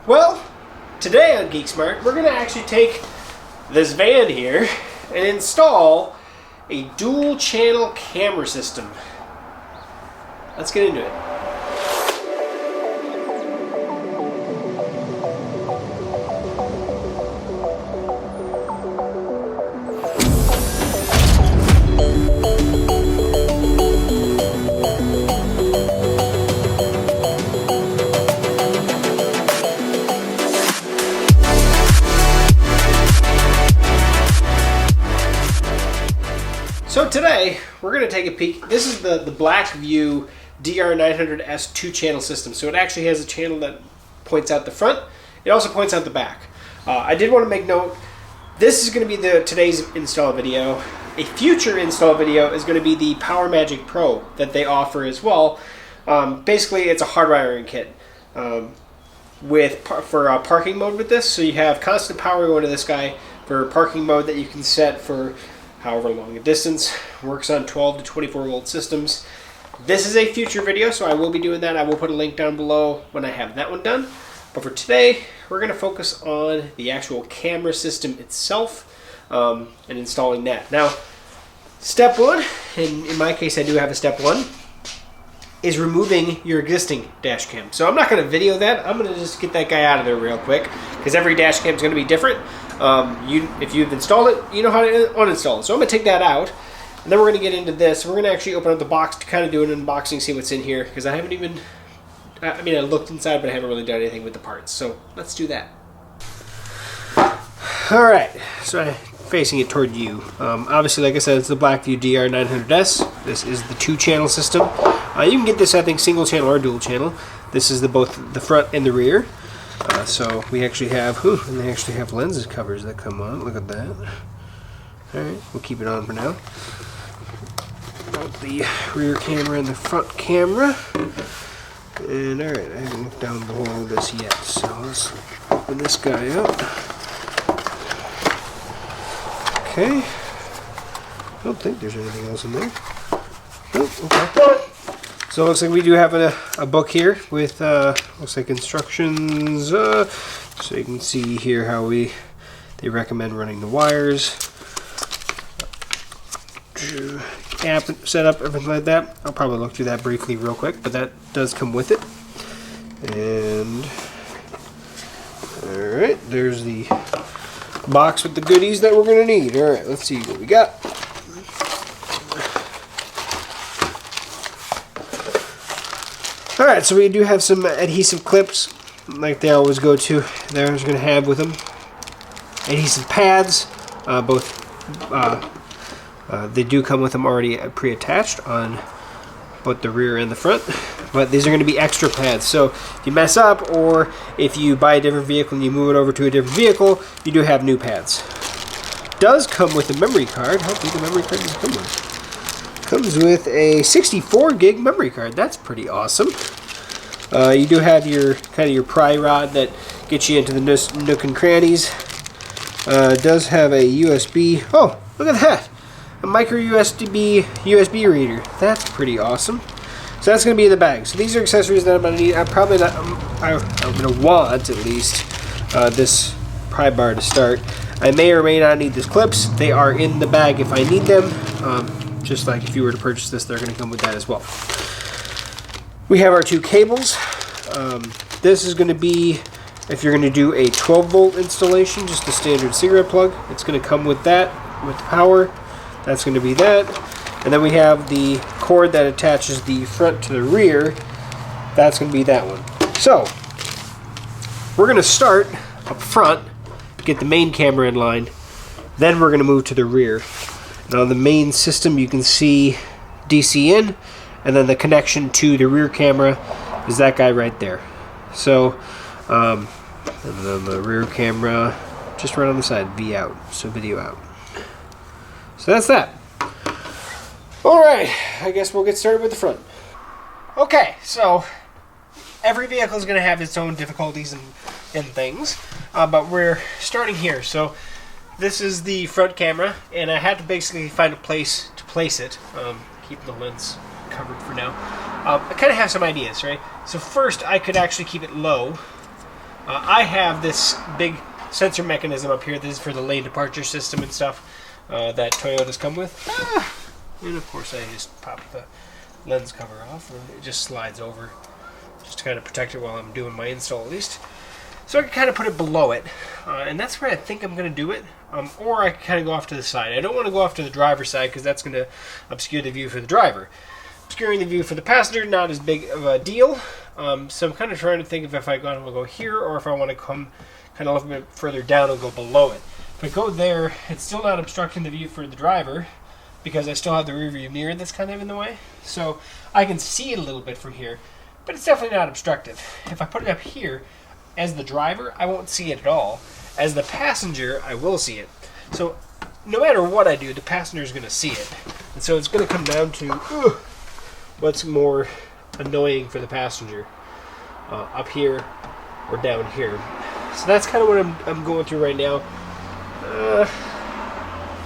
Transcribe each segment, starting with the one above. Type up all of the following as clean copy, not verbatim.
Well, today on GeekSmart, we're going to actually take this van here and install a dual channel camera system. Let's get into it. So today, we're going to take a peek. This is the BlackVue DR900S 2-channel system. So it actually has a channel that points out the front. It also points out the back. I did want to make note, this is going to be today's install video. A future install video is going to be the PowerMagic Pro that they offer as well. Basically, it's a hardwiring kit for parking mode with this. So you have constant power going to this guy for parking mode that you can set for however long a distance. Works on 12 to 24 volt systems. This is a future video, so I will be doing that. I will put a link down below when I have that one done. But for today, we're going to focus on the actual camera system itself and installing that. Now, step one, and in my case I do have a step one, is removing your existing dash cam. So I'm not going to video that. I'm going to just get that guy out of there real quick because every dash cam is going to be different. If you've installed it, you know how to uninstall it. So I'm going to take that out, and then we're going to get into this. We're going to actually open up the box to kind of do an unboxing, see what's in here, because I haven't even, I looked inside, but I haven't really done anything with the parts. So let's do that. Alright, so I'm facing it toward you. Obviously, like I said, it's the BlackVue DR900S. This is the 2-channel system. You can get this, I think, single channel or dual channel. This is both the front and the rear. So we actually have, and they actually have lenses covers that come on. Look at that. Alright, we'll keep it on for now. Got the rear camera and the front camera. And alright, I haven't looked down below this yet. So let's open this guy up. Okay. I don't think there's anything else in there. Nope, okay. So it looks like we do have a book here with looks like instructions. So you can see here how they recommend running the wires, app setup, everything like that. I'll probably look through that briefly real quick, but that does come with it. And all right, there's the box with the goodies that we're gonna need. All right, let's see what we got. Alright, so we do have some adhesive clips, like they always go to. They're going to have with them adhesive pads. They do come with them already pre-attached on both the rear and the front. But these are going to be extra pads. So if you mess up, or if you buy a different vehicle and you move it over to a different vehicle, you do have new pads. Does come with a memory card. How big the memory card does it come with? Comes with a 64 gig memory card. That's pretty awesome. You do have your pry rod that gets you into the nook and crannies. Does have a USB. Oh, look at that! A micro USB reader. That's pretty awesome. So that's going to be in the bag. So these are accessories that I'm going to need. I'm going to want at least this pry bar to start. I may or may not need these clips. They are in the bag if I need them. Just like if you were to purchase this, they're going to come with that as well. We have our two cables. This is going to be, if you're going to do a 12 volt installation, just a standard cigarette plug. It's going to come with that, with the power. That's going to be that. And then we have the cord that attaches the front to the rear. That's going to be that one. So, we're going to start up front, get the main camera in line. Then we're going to move to the rear. Now on the main system you can see DC in, and then the connection to the rear camera is that guy right there. So, and then the rear camera just right on the side, V out, so video out. So that's that. Alright, I guess we'll get started with the front. Okay, so every vehicle is going to have its own difficulties and things, but we're starting here. So this is the front camera, and I had to basically find a place to place it. Keep the lens covered for now. I kind of have some ideas, right? So first, I could actually keep it low, I have this big sensor mechanism up here. This is for the lane departure system and stuff that Toyotas come with. And of course I just pop the lens cover off and it just slides over just to kind of protect it while I'm doing my install at least. So I can kind of put it below it, and that's where I think I'm going to do it, or I can kind of go off to the side. I don't want to go off to the driver's side because that's going to obscure the view for the driver. Obscuring the view for the passenger, not as big of a deal, so I'm kind of trying to think if I want to go here or if I want to come kind of a little bit further down and go below it. If I go there, it's still not obstructing the view for the driver because I still have the rear view mirror that's kind of in the way, so I can see it a little bit from here, but it's definitely not obstructive. If I put it up here, as the driver, I won't see it at all. As the passenger, I will see it. So no matter what I do, the passenger is going to see it. And so it's going to come down to what's more annoying for the passenger, up here or down here. So that's kind of what I'm going through right now.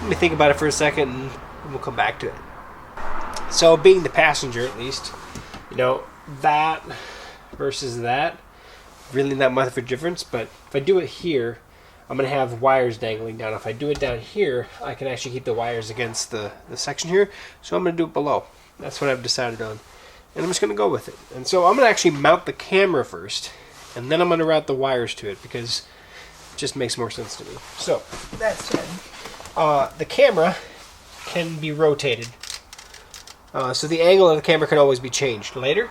Let me think about it for a second and we'll come back to it. So being the passenger, at least, you know, that versus that, really not much of a difference, but if I do it here, I'm going to have wires dangling down. If I do it down here, I can actually keep the wires against the section here, so I'm going to do it below. That's what I've decided on, and I'm just going to go with it. And so I'm going to actually mount the camera first, and then I'm going to route the wires to it, because it just makes more sense to me. So, that said, the camera can be rotated, so the angle of the camera can always be changed later.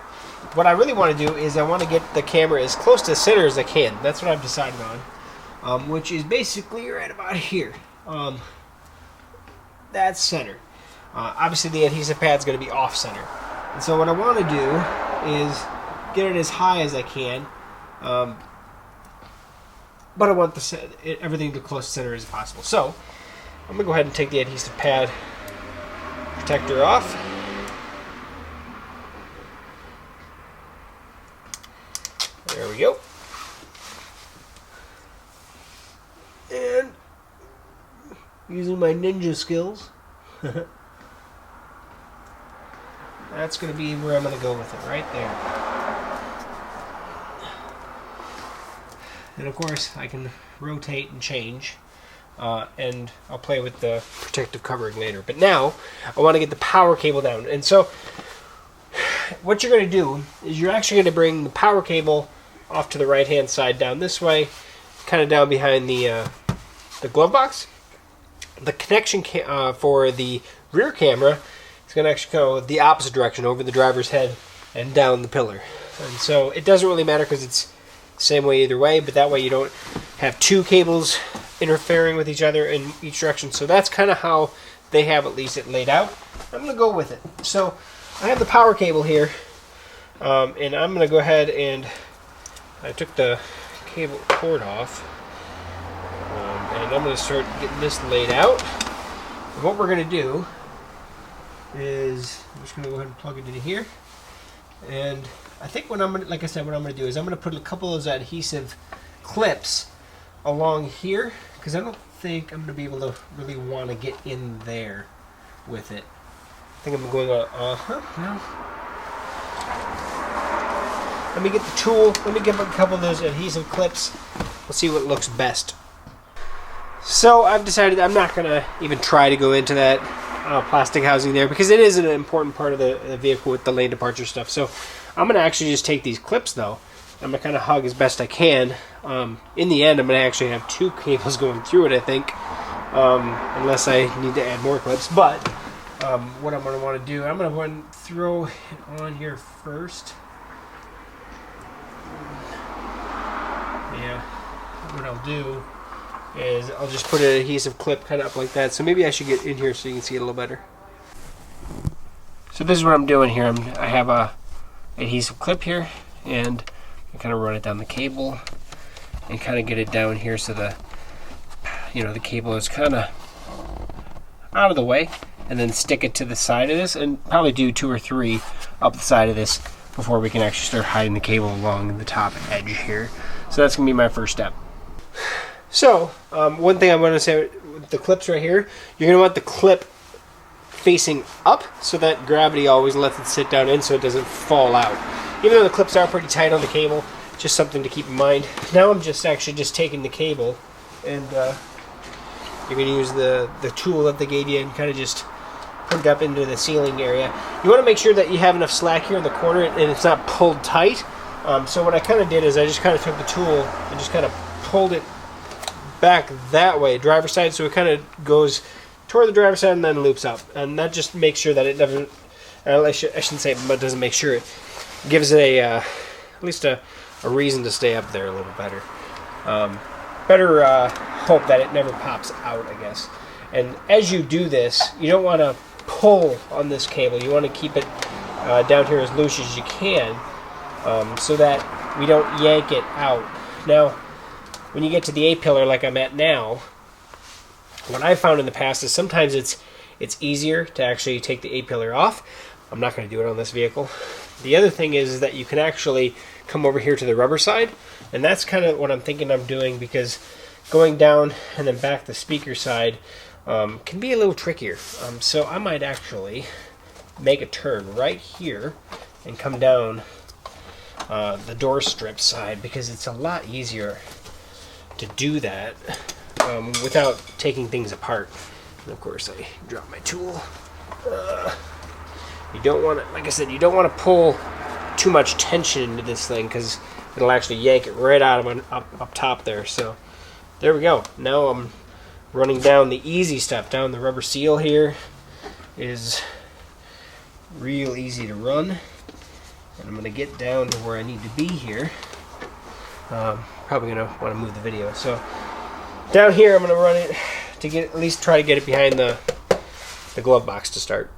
What I really want to do is I want to get the camera as close to the center as I can. That's what I've decided on, which is basically right about here. That's center. Obviously the adhesive pad's going to be off center. And so what I want to do is get it as high as I can, but I want everything to close to center as possible. So I'm going to go ahead and take the adhesive pad protector off. There we go. And using my ninja skills, that's going to be where I'm going to go with it, right there. And of course, I can rotate and change, and I'll play with the protective covering later. But now, I want to get the power cable down. And so, what you're going to do is you're actually going to bring the power cable off to the right hand side down this way, kind of down behind the glove box. The connection for the rear camera is going to actually go the opposite direction, over the driver's head and down the pillar. And so it doesn't really matter because it's the same way either way, but that way you don't have two cables interfering with each other in each direction. So that's kind of how they have at least it laid out. I'm going to go with it. So I have the power cable here, and I'm going to go ahead and I took the cable cord off, and I'm going to start getting this laid out. And what we're going to do is I'm just going to go ahead and plug it into here. And I think what I'm going to, like I said, what I'm going to do is I'm going to put a couple of those adhesive clips along here, because I don't think I'm going to be able to really want to get in there with it. I think I'm going no. Let me get the tool, let me get a couple of those adhesive clips. We'll see what looks best. So I've decided I'm not going to even try to go into that plastic housing there, because it is an important part of the vehicle with the lane departure stuff. So I'm going to actually just take these clips though. I'm going to kind of hug as best I can. In the end, I'm going to actually have two cables going through it, I think, unless I need to add more clips. But what I'm going to want to do, I'm going to go ahead and throw it on here first. Yeah, what I'll do is I'll just put an adhesive clip kind of up like that. So maybe I should get in here so you can see it a little better. So this is what I'm doing here. I have a adhesive clip here, and I kind of run it down the cable and kind of get it down here so the cable is kind of out of the way, and then stick it to the side of this, and probably do 2 or 3 up the side of this before we can actually start hiding the cable along the top edge here. So that's going to be my first step. So, one thing I want to say with the clips right here, you're going to want the clip facing up so that gravity always lets it sit down in so it doesn't fall out. Even though the clips are pretty tight on the cable, just something to keep in mind. Now I'm just taking the cable, and you're going to use the tool that they gave you and kind of just put it up into the ceiling area. You want to make sure that you have enough slack here in the corner and it's not pulled tight. So what I kind of did is I just kind of took the tool and just kind of pulled it back that way, driver's side, so it kind of goes toward the driver's side and then loops up. And that just makes sure that it doesn't, I shouldn't say it, but it doesn't make sure, it gives it at least a reason to stay up there a little better. Better hope that it never pops out, I guess. And as you do this, you don't want to pull on this cable. You want to keep it down here as loose as you can, so that we don't yank it out. Now, when you get to the A-pillar like I'm at now, what I've found in the past is sometimes it's easier to actually take the A-pillar off. I'm not going to do it on this vehicle. The other thing is that you can actually come over here to the rubber side, and that's kind of what I'm thinking I'm doing, because going down and then back the speaker side can be a little trickier. So I might actually make a turn right here and come down the door strip side, because it's a lot easier to do that without taking things apart. And of course I drop my tool. You don't want to, like I said, you don't want to pull too much tension into this thing, because it'll actually yank it right out of up top there. So there we go. Now I'm running down the easy stuff. Down the rubber seal here is real easy to run, and I'm going to get down to where I need to be here. Probably going to want to move the video. So down here I'm going to run it to get, at least try to get it behind the glove box to start.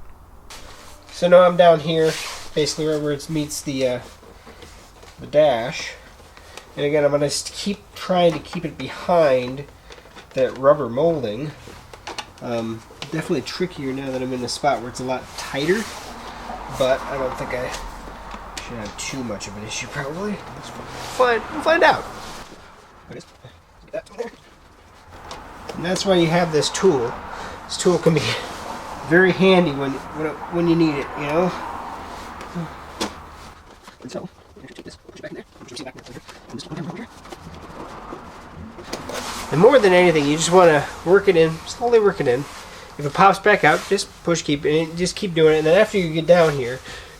So now I'm down here, basically right where it meets the dash. And again, I'm going to keep trying to keep it behind that rubber molding. Definitely trickier now that I'm in a spot where it's a lot tighter, but I don't think I should have too much of an issue probably. We'll find out. And that's why you have this tool. This tool can be very handy when you need it, you know. And so, take this, push it back in there, push it back in there, and just put it over here. And more than anything, you just want to work it in, slowly work it in. If it pops back out, just push, keep doing it. And then after you get down here,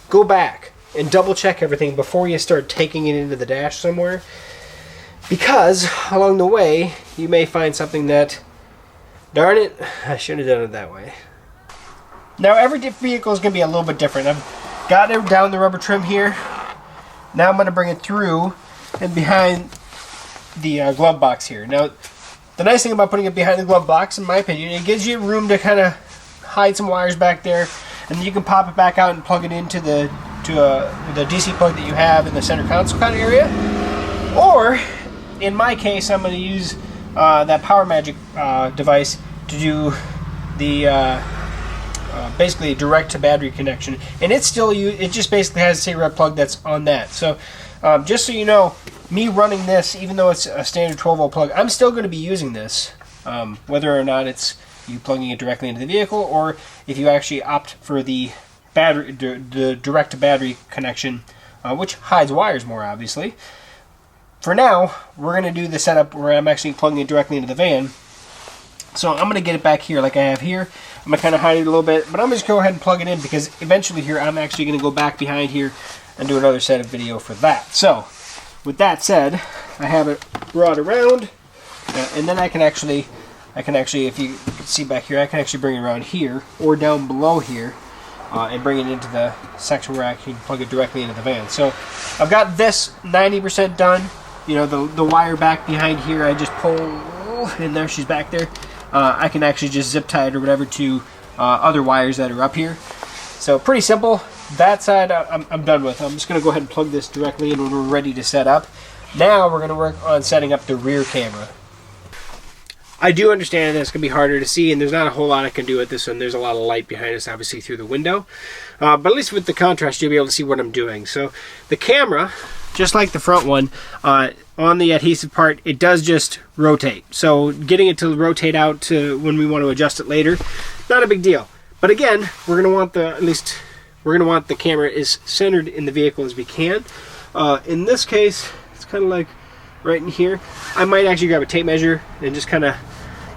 go back and double check everything before you start taking it into the dash somewhere. Because along the way, you may find something that, darn it, I shouldn't have done it that way. Now every vehicle is going to be a little bit different. I've got it down the rubber trim here. Now I'm going to bring it through and behind the glove box here. Now the nice thing about putting it behind the glove box, in my opinion, it gives you room to kind of hide some wires back there, and then you can pop it back out and plug it into the DC plug that you have in the center console kind of area. Or in my case, I'm going to use that Power Magic device to do the basically direct to battery connection, and it just basically has the same red plug that's on that. So just so you know, me running this, even though it's a standard 12-volt plug, I'm still going to be using this, whether or not it's you plugging it directly into the vehicle, or if you actually opt for the battery, the direct to battery connection, which hides wires more obviously. For now, we're going to do the setup where I'm actually plugging it directly into the van. So I'm going to get it back here like I have here. I'm going to kind of hide it a little bit, but I'm going to just go ahead and plug it in, because eventually here I'm actually going to go back behind here and do another set of video for that. So with that said, I have it brought around, and then I can actually, if you can see back here, I can actually bring it around here or down below here and bring it into the section where I can plug it directly into the van. So I've got this 90% done. You know, the wire back behind here, I just pull, and there she's back there. I can actually just zip tie it or whatever to other wires that are up here. So pretty simple. That side I'm done with. I'm just going to go ahead and plug this directly in when we're ready to set up. Now we're going to work on setting up the rear camera. I do understand that it's going to be harder to see, and there's not a whole lot I can do with this one. There's a lot of light behind us, obviously, through the window. But at least with the contrast, you'll be able to see what I'm doing. So the camera, just like the front one, on the adhesive part, it does just rotate. So getting it to rotate out to when we want to adjust it later, not a big deal. But again, we're going to want the camera as centered in the vehicle as we can. In this case, it's kind of like right in here. I might actually grab a tape measure and just kind of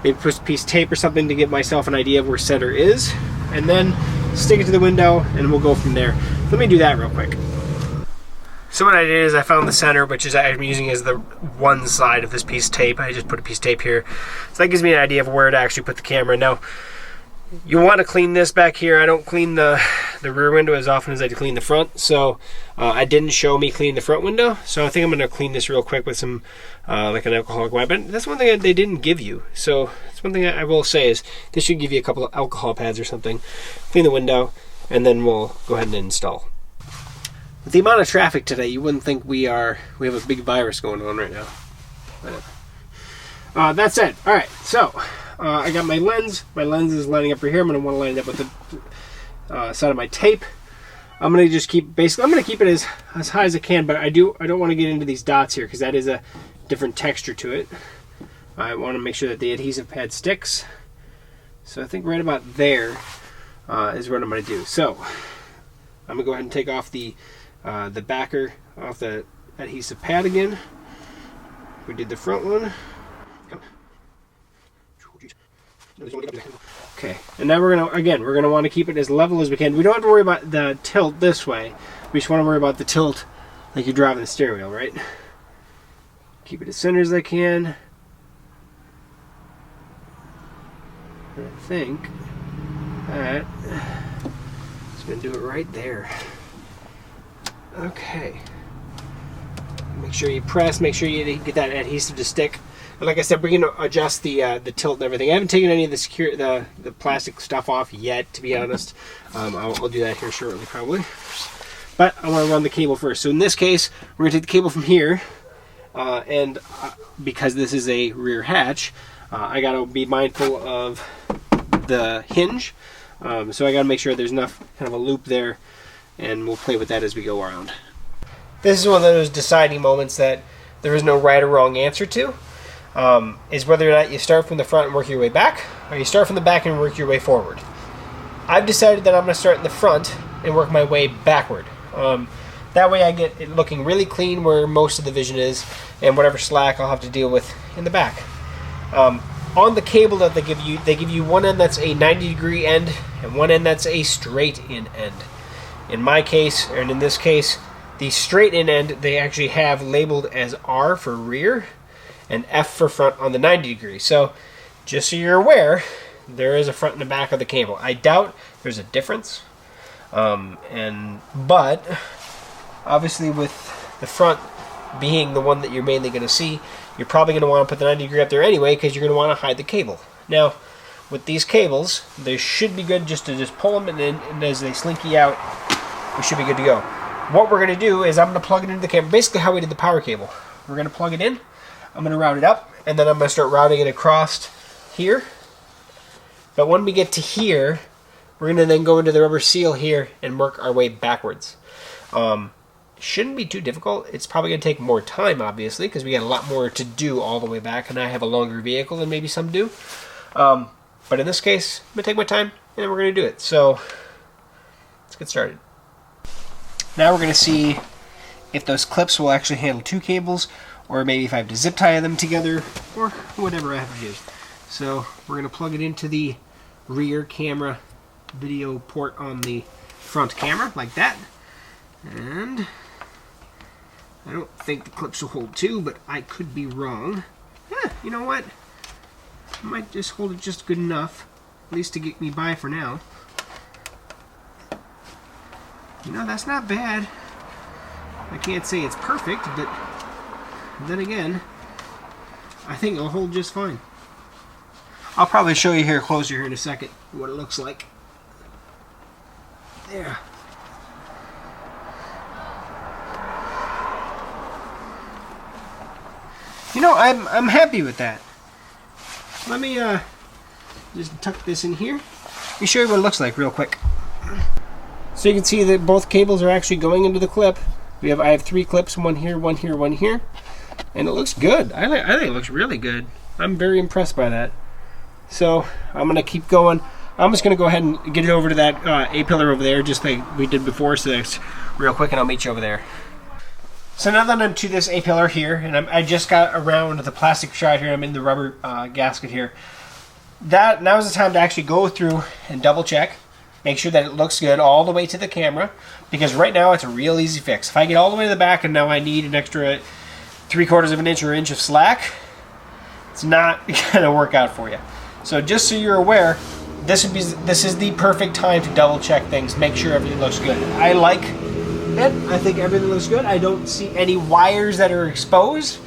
maybe put a piece of tape or something to give myself an idea of where center is, and then stick it to the window and we'll go from there. Let me do that real quick. So what I did is I found the center, which is I'm using as the one side of this piece of tape. I just put a piece of tape here. So that gives me an idea of where to actually put the camera. Now, you want to clean this back here. I don't clean the rear window as often as I do clean the front. So I didn't show me cleaning the front window. So I think I'm going to clean this real quick with some like an alcoholic wipe. But that's one thing that they didn't give you. So that's one thing I will say is this should give you a couple of alcohol pads or something. Clean the window, and then we'll go ahead and install. With the amount of traffic today, you wouldn't think we have a big virus going on right now. That's it. All right, so I got my lens. My lens is lining up right here. I'm going to want to line it up with the side of my tape. I'm going to just keep I'm going to keep it as high as I can, but I don't want to get into these dots here because that is a different texture to it. I want to make sure that the adhesive pad sticks. So I think right about there is what I'm going to do. So I'm going to go ahead and take off the backer off the adhesive pad again. We did the front one. Okay, and now we're gonna want to keep it as level as we can. We don't have to worry about the tilt this way. We just want to worry about the tilt like you're driving the steering wheel, right? Keep it as center as I can. And I think that it's gonna do it right there. Okay. Make sure you press. Make sure you get that adhesive to stick. And like I said, we're going to adjust the tilt and everything. I haven't taken any of the plastic stuff off yet, to be honest. I'll do that here shortly, probably. But I want to run the cable first. So in this case, we're going to take the cable from here, and because this is a rear hatch, I got to be mindful of the hinge. So I got to make sure there's enough kind of a loop there, and we'll play with that as we go around. This is one of those deciding moments that there is no right or wrong answer to. Is whether or not you start from the front and work your way back, or you start from the back and work your way forward. I've decided that I'm going to start in the front and work my way backward. That way I get it looking really clean where most of the vision is, and whatever slack I'll have to deal with in the back. On the cable that they give you one end that's a 90-degree end and one end that's a straight-in end. In my case, and in this case, the straight-in end they actually have labeled as R for rear and F for front on the 90 degree. So just so you're aware, there is a front and a back of the cable. I doubt there's a difference, but obviously with the front being the one that you're mainly going to see, you're probably going to want to put the 90 degree up there anyway because you're going to want to hide the cable. Now with these cables, they should be good just to pull them, and as they slinky out, we should be good to go. What we're going to do is I'm going to plug it into the camera, basically how we did the power cable. We're going to plug it in, I'm going to route it up, and then I'm going to start routing it across here. But when we get to here, we're going to then go into the rubber seal here and work our way backwards. Shouldn't be too difficult. It's probably going to take more time, obviously, because we got a lot more to do all the way back, and I have a longer vehicle than maybe some do. But in this case, I'm going to take my time, and we're going to do it. So let's get started. Now we're going to see if those clips will actually handle two cables, or maybe if I have to zip tie them together, or whatever I have to do. So we're going to plug it into the rear camera video port on the front camera, like that. And I don't think the clips will hold two, but I could be wrong. You know what? I might just hold it just good enough, at least to get me by for now. You know, that's not bad. I can't say it's perfect, but then again, I think it'll hold just fine. I'll probably show you here closer here in a second what it looks like. There. You know, I'm happy with that. Let me just tuck this in here. Let me show you what it looks like real quick. So you can see that both cables are actually going into the clip. I have three clips, one here, one here, one here, and it looks good. I think it looks really good. I'm very impressed by that. So I'm gonna keep going. I'm just gonna go ahead and get it over to that A pillar over there, just like we did before. So that's real quick, and I'll meet you over there. So now that I'm to this A-pillar here, and I just got around the plastic shroud here, I'm in the rubber gasket here, now is the time to actually go through and double check, make sure that it looks good all the way to the camera, because right now it's a real easy fix. If I get all the way to the back and now I need an extra 3/4 of an inch or inch of slack, it's not going to work out for you. So just so you're aware, this is the perfect time to double check things, make sure everything looks good. I like it. I think everything looks good. I don't see any wires that are exposed,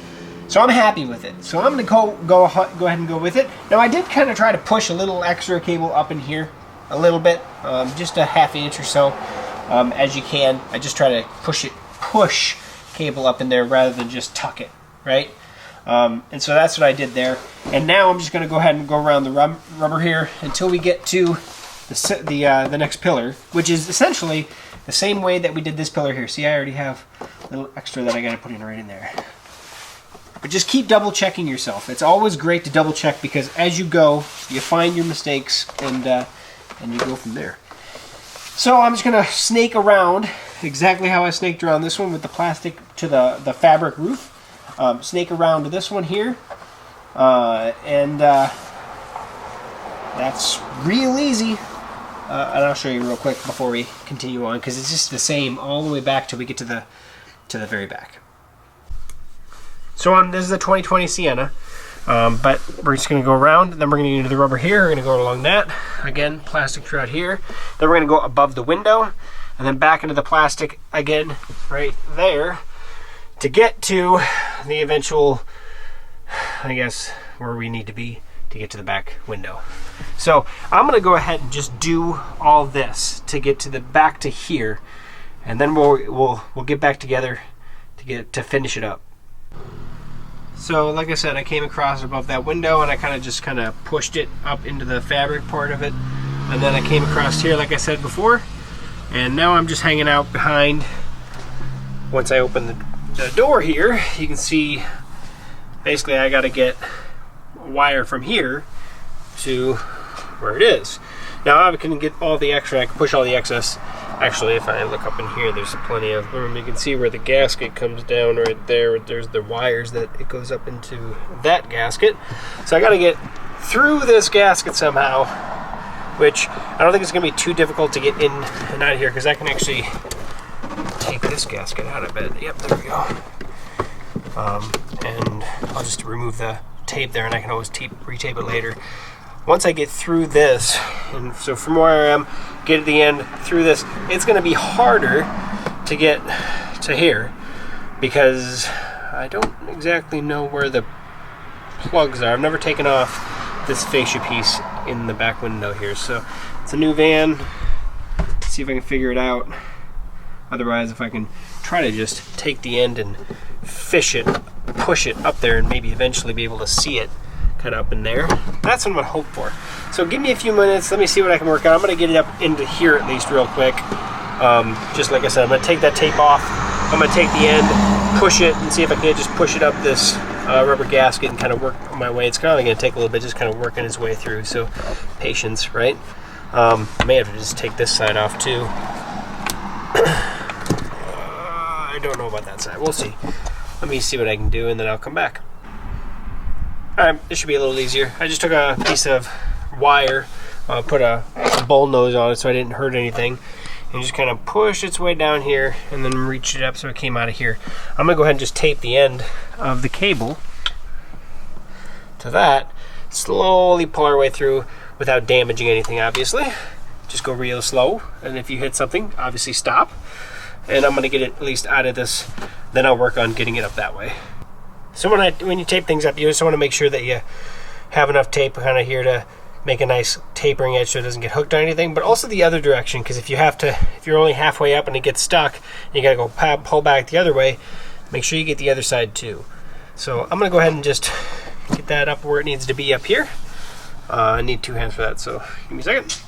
so I'm happy with it. So I'm going to go ahead and go with it. Now I did kind of try to push a little extra cable up in here, a little bit, just a ½ inch or so, as you can. I just try to push cable up in there rather than just tuck it, right? And so that's what I did there. And now I'm just going to go ahead and go around the rubber here until we get to the next pillar, which is essentially the same way that we did this pillar here. See, I already have a little extra that I got to put in right in there. But just keep double checking yourself. It's always great to double check, because as you go, you find your mistakes and you go from there. So I'm just going to snake around exactly how I snaked around this one with the plastic to the fabric roof. Snake around to this one here, and that's real easy. And I'll show you real quick before we continue on, because it's just the same all the way back till we get to the very back. So this is the 2020 Sienna, but we're just going to go around, then we're going to get into the rubber here. We're going to go along that again, plastic throughout here. Then we're going to go above the window, and then back into the plastic again right there, to get to the eventual, I guess, where we need to be to get to the back window. So I'm going to go ahead and just do all this to get to the back to here, and then we'll get back together to finish it up. So like I said, I came across above that window and I kind of pushed it up into the fabric part of it, and then I came across here like I said before, and now I'm just hanging out behind. Once I open the door here, you can see basically I got to get a wire from here to where it is. Now I can get all the extra, I can push all the excess. Actually, if I look up in here, there's plenty of room. You can see where the gasket comes down right there. There's the wires that it goes up into that gasket. So I got to get through this gasket somehow, which I don't think it's going to be too difficult to get in and out of here, because I can actually take this gasket out of it. Yep, there we go. And I'll just remove the tape there, and I can always retape it later. Once I get through this, and so from where I am, get to the end, through this, it's going to be harder to get to here, because I don't exactly know where the plugs are. I've never taken off this fascia piece in the back window here, so it's a new van. Let's see if I can figure it out. Otherwise, if I can try to just take the end and push it up there, and maybe eventually be able to see it kind of up in there. That's what I'm going to hope for. So give me a few minutes. Let me see what I can work on. I'm going to get it up into here at least real quick. Just like I said, I'm going to take that tape off. I'm going to take the end, push it, and see if I can just push it up this rubber gasket and kind of work my way. It's kind of going to take a little bit, just kind of working its way through. So patience, right? I may have to just take this side off too. I don't know about that side. We'll see. Let me see what I can do, and then I'll come back. Alright, this should be a little easier. I just took a piece of wire, put a bull nose on it so I didn't hurt anything, and just kind of pushed its way down here and then reached it up so it came out of here. I'm going to go ahead and just tape the end of the cable to that, slowly pull our way through without damaging anything, obviously. Just go real slow, and if you hit something, obviously stop. And I'm going to get it at least out of this, then I'll work on getting it up that way. So when you tape things up, you just want to make sure that you have enough tape kind of here to make a nice tapering edge so it doesn't get hooked on anything, but also the other direction, because if you're only halfway up and it gets stuck, you got to go pull back the other way, make sure you get the other side too. So I'm going to go ahead and just get that up where it needs to be up here. I need 2 hands for that, so give me a second.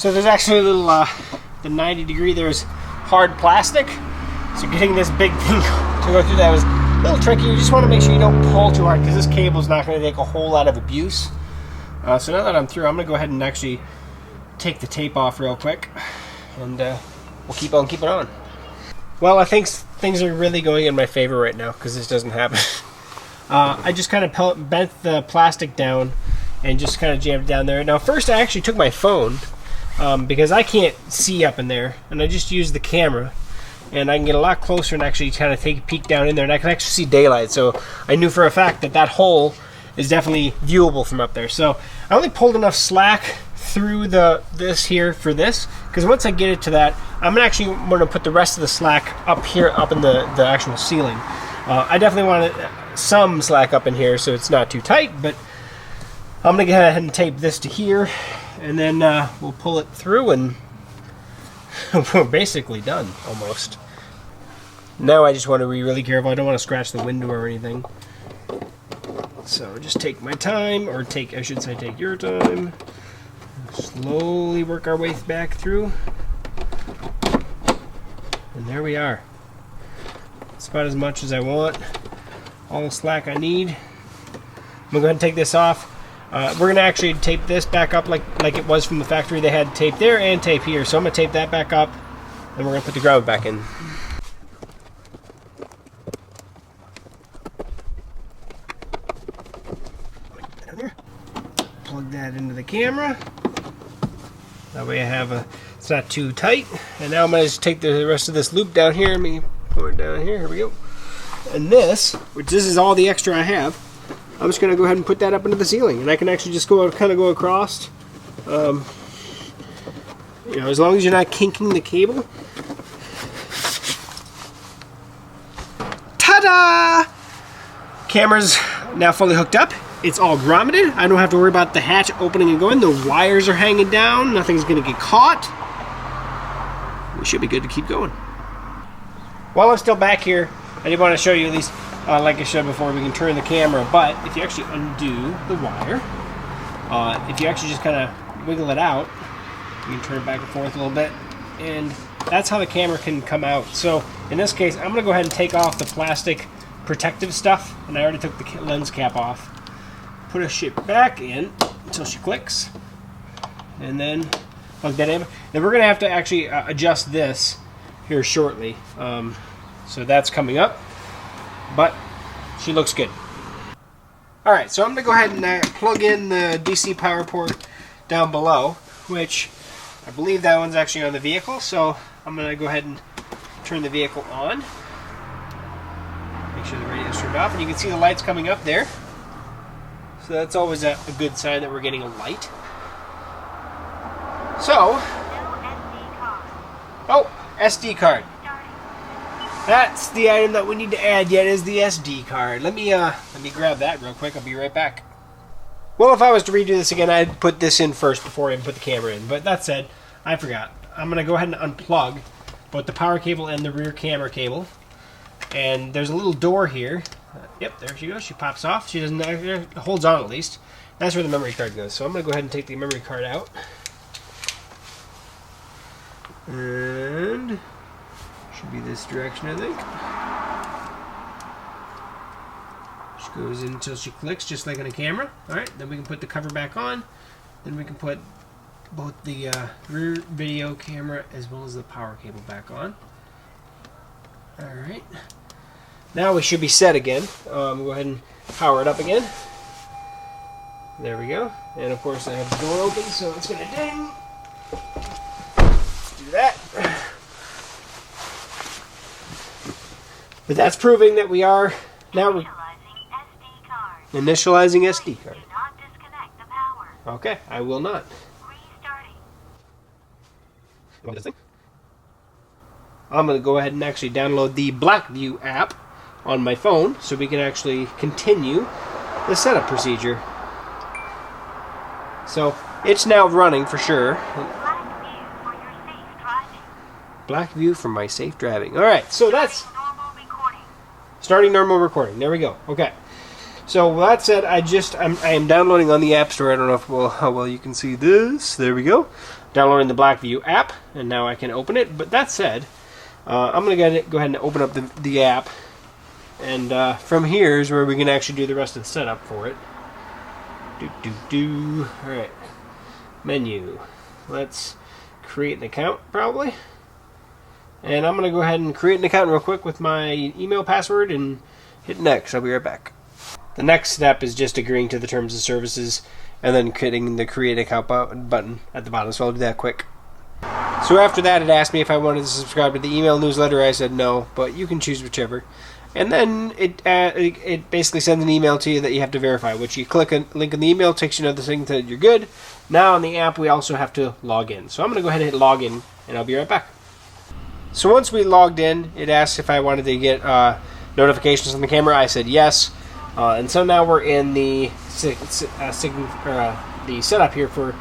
So there's actually a little, the 90 degree, there's hard plastic. So getting this big thing to go through that was a little tricky. You just want to make sure you don't pull too hard because this cable is not going to take a whole lot of abuse. So now that I'm through, I'm going to go ahead and actually take the tape off real quick. And we'll keep on keeping on. Well, I think things are really going in my favor right now because this doesn't happen. I just kind of bent the plastic down and just kind of jammed it down there. Now first I actually took my phone because I can't see up in there, and I just used the camera, and I can get a lot closer and actually kind of take a peek down in there, and I can actually see daylight. So I knew for a fact that that hole is definitely viewable from up there. So I only pulled enough slack through this here for this, because once I get it to that, I'm actually going to put the rest of the slack up here, up in the actual ceiling. I definitely want some slack up in here so it's not too tight, but I'm going to go ahead and tape this to here, and then we'll pull it through, and we're basically done, almost. Now I just want to be really careful. I don't want to scratch the window or anything. So just take my time, or I should say take your time. Slowly work our way back through. And there we are. It's about as much as I want. All the slack I need. I'm going to go ahead and take this off. We're going to actually tape this back up like it was from the factory. They had tape there and tape here. So I'm going to tape that back up, and we're going to put the grout back in. Plug that into the camera. That way I have it's not too tight. And now I'm going to just take the rest of this loop down here. Let me pour it down here. Here we go. And this is all the extra I have. I'm just going to go ahead and put that up into the ceiling, and I can actually just kind of go across. You know, as long as you're not kinking the cable. Ta-da! Camera's now fully hooked up. It's all grommeted. I don't have to worry about the hatch opening and going. The wires are hanging down. Nothing's going to get caught. We should be good to keep going. While I'm still back here, I did want to show you, at least like I said before, we can turn the camera, but if you actually undo the wire, if you actually just kind of wiggle it out, you can turn it back and forth a little bit, and that's how the camera can come out. So in this case, I'm going to go ahead and take off the plastic protective stuff, and I already took the lens cap off. Put a shit back in until she clicks, and then plug that in. Then we're going to have to actually adjust this here shortly. So that's coming up, but she looks good. Alright, so I'm going to go ahead and plug in the DC power port down below, which I believe that one's actually on the vehicle, so I'm going to go ahead and turn the vehicle on. Make sure the radio's turned off, and you can see the lights coming up there. So that's always a good sign that we're getting a light. So, oh, SD card. That's the item that we need to add yet, is the SD card. Let me grab that real quick. I'll be right back. Well, if I was to redo this again, I'd put this in first before I put the camera in. But that said, I forgot. I'm going to go ahead and unplug both the power cable and the rear camera cable. And there's a little door here. Yep, there she goes. She pops off. She doesn't holds on at least. That's where the memory card goes. So I'm going to go ahead and take the memory card out. And should be this direction, I think. She goes in until she clicks, just like on a camera. Alright, then we can put the cover back on. Then we can put both the rear video camera as well as the power cable back on. Alright. Now we should be set again. Go ahead and power it up again. There we go. And of course I have the door open, so it's going to ding. Let's do that. But that's proving that we are now initializing SD card. Do not disconnect the power. Okay, I will not. Restarting. I'm going to go ahead and actually download the BlackVue app on my phone so we can actually continue the setup procedure. So it's now running for sure. BlackVue for your safe driving. BlackVue for my safe driving. Alright, so that's starting normal recording. There we go. Okay. So with that said, I am downloading on the App Store. I don't know if how well you can see this. There we go. downloading the BlackVue app, and now I can open it. But that said, I'm going to go ahead and open up the app, and from here is where we can actually do the rest of the setup for it. All right, menu. Let's create an account, probably. And I'm going to go ahead and create an account real quick with my email password and hit next. I'll be right back. The next step is just agreeing to the terms of services and then hitting the create account button at the bottom. So I'll do that quick. So after that, it asked me if I wanted to subscribe to the email newsletter. I said no, but you can choose whichever. And then it basically sends an email to you that you have to verify, which you click a link in the email, takes you to another thing that you're good. Now on the app, we also have to log in. So I'm going to go ahead and hit log in, and I'll be right back. So once we logged in, it asked if I wanted to get notifications on the camera. I said yes. And so now we're in the setup here for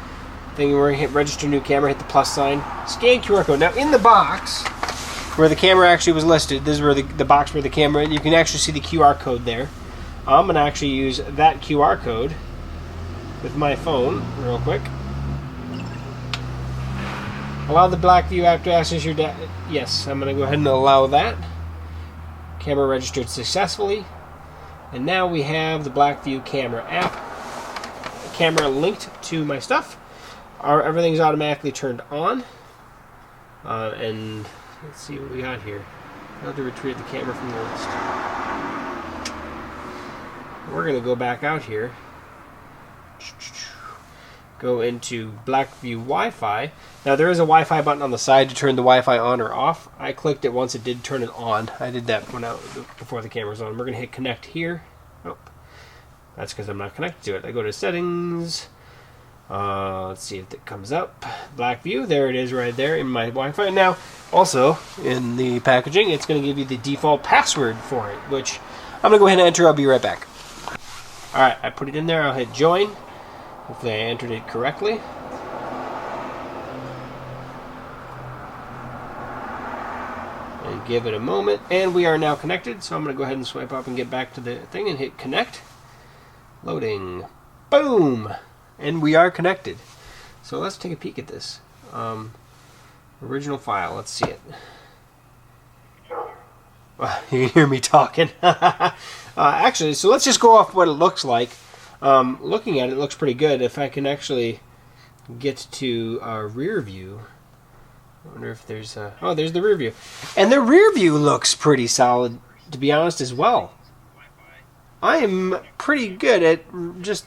thing. We're going to hit register new camera, hit the plus sign, scan QR code. Now in the box where the camera actually was listed, this is where the box where the camera, you can actually see the QR code there. I'm going to actually use that QR code with my phone real quick. Allow the BlackVue app to access your data. Yes, I'm going to go ahead and allow that. Camera registered successfully. And now we have the BlackVue camera app. The camera linked to my stuff. Everything's automatically turned on. And let's see what we got here. I'll have to retrieve the camera from the list. We're going to go back out here. Go into BlackVue Wi-Fi. Now there is a Wi-Fi button on the side to turn the Wi-Fi on or off. I clicked it once, it did turn it on. I did that before the camera's on. We're going to hit connect here. Oh, that's because I'm not connected to it. I go to settings. Let's see if it comes up. BlackVue, there it is right there in my Wi-Fi. Now, also in the packaging, it's going to give you the default password for it, which I'm going to go ahead and enter. I'll be right back. Alright, I put it in there. I'll hit join. Hopefully I entered it correctly. And give it a moment. And we are now connected, so I'm going to go ahead and swipe up and get back to the thing and hit connect. Loading. Boom! And we are connected. So let's take a peek at this. Original file, let's see it. You can hear me talking. Actually, so let's just go off what it looks like. Looking at it, it looks pretty good. If I can actually get to rear view, I wonder if there's oh, there's the rear view, and the rear view looks pretty solid, to be honest, as well. I am pretty good at just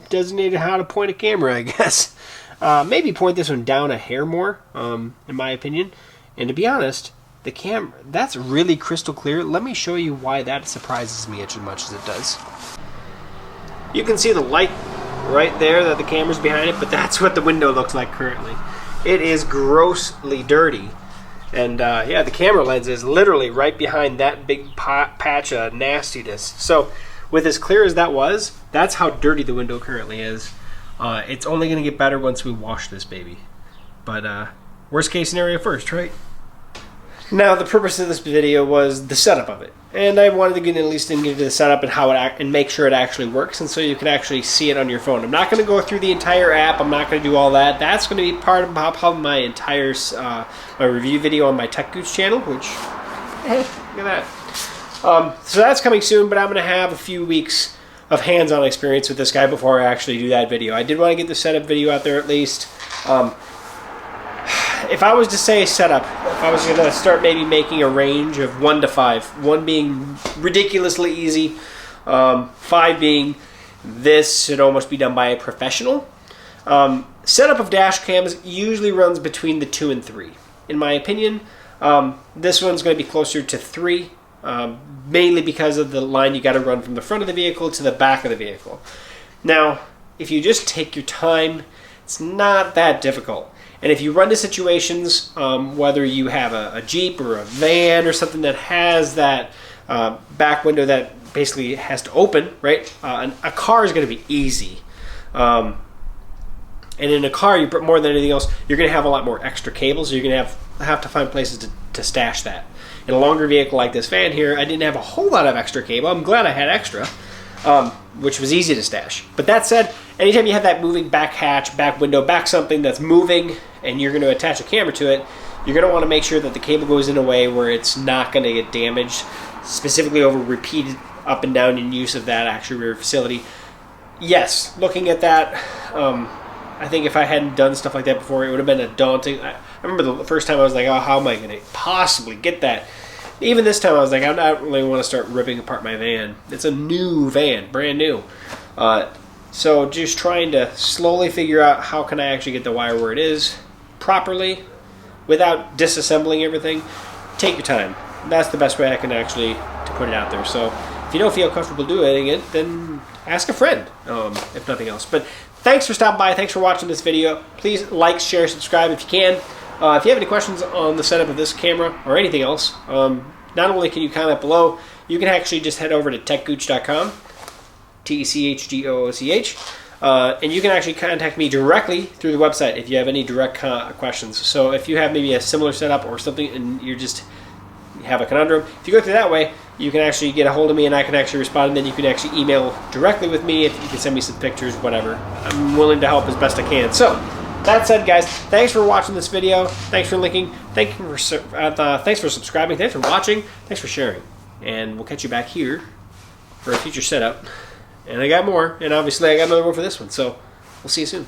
designating how to point a camera, I guess. Maybe point this one down a hair more, in my opinion. And to be honest, the camera, that's really crystal clear. Let me show you why that surprises me as much as it does. You can see the light right there that the camera's behind it, but that's what the window looks like currently. It is grossly dirty. And yeah, the camera lens is literally right behind that big patch of nastiness. So with as clear as that was, that's how dirty the window currently is. It's only going to get better once we wash this baby. But worst case scenario first, right? Now, the purpose of this video was the setup of it. And I wanted to get at least into the setup and how it and make sure it actually works, and so you can actually see it on your phone. I'm not going to go through the entire app. I'm not going to do all that. That's going to be part of my entire my review video on my Tech Gooch channel, which, look at that. So that's coming soon, but I'm going to have a few weeks of hands-on experience with this guy before I actually do that video. I did want to get the setup video out there at least. If I was to say setup, if I was going to start maybe making a range of 1 to 5, 1 being ridiculously easy, 5 being this should almost be done by a professional. Setup of dash cams usually runs between the 2 and 3. In my opinion, this one's going to be closer to 3, mainly because of the line you got to run from the front of the vehicle to the back of the vehicle. Now, if you just take your time, it's not that difficult. And if you run into situations, whether you have a Jeep or a van or something that has that back window that basically has to open, right? A car is going to be easy. And in a car, more than anything else, you're going to have a lot more extra cables. So you're going to have to find places to stash that. In a longer vehicle like this van here, I didn't have a whole lot of extra cable. I'm glad I had extra, which was easy to stash. But that said, anytime you have that moving back hatch, back window, back something that's moving, and you're going to attach a camera to it, you're going to want to make sure that the cable goes in a way where it's not going to get damaged, specifically over repeated up and down in use of that actual rear facility. Yes, looking at that, I think if I hadn't done stuff like that before, it would have been a daunting. I remember the first time I was like, oh, how am I going to possibly get that? Even this time I was like, I don't really want to start ripping apart my van. It's a new van, brand new. So just trying to slowly figure out how can I actually get the wire where it is properly without disassembling everything. Take your time. That's the best way I can actually to put it out there. So if you don't feel comfortable doing it, then ask a friend, if nothing else. But thanks for stopping by. Thanks for watching this video. Please like, share, subscribe if you can. If you have any questions on the setup of this camera or anything else, not only can you comment below, you can actually just head over to techgooch.com, TECHGOOCH, and you can actually contact me directly through the website if you have any direct questions. So if you have maybe a similar setup or something and you have a conundrum, if you go through that way, you can actually get a hold of me and I can actually respond, and then you can actually email directly with me if you can send me some pictures, whatever. I'm willing to help as best I can. So that said, guys, thanks for watching this video. Thanks for linking. Thanks for subscribing. Thanks for watching. Thanks for sharing. And we'll catch you back here for a future setup. And I got more. And obviously I got another one for this one. So we'll see you soon.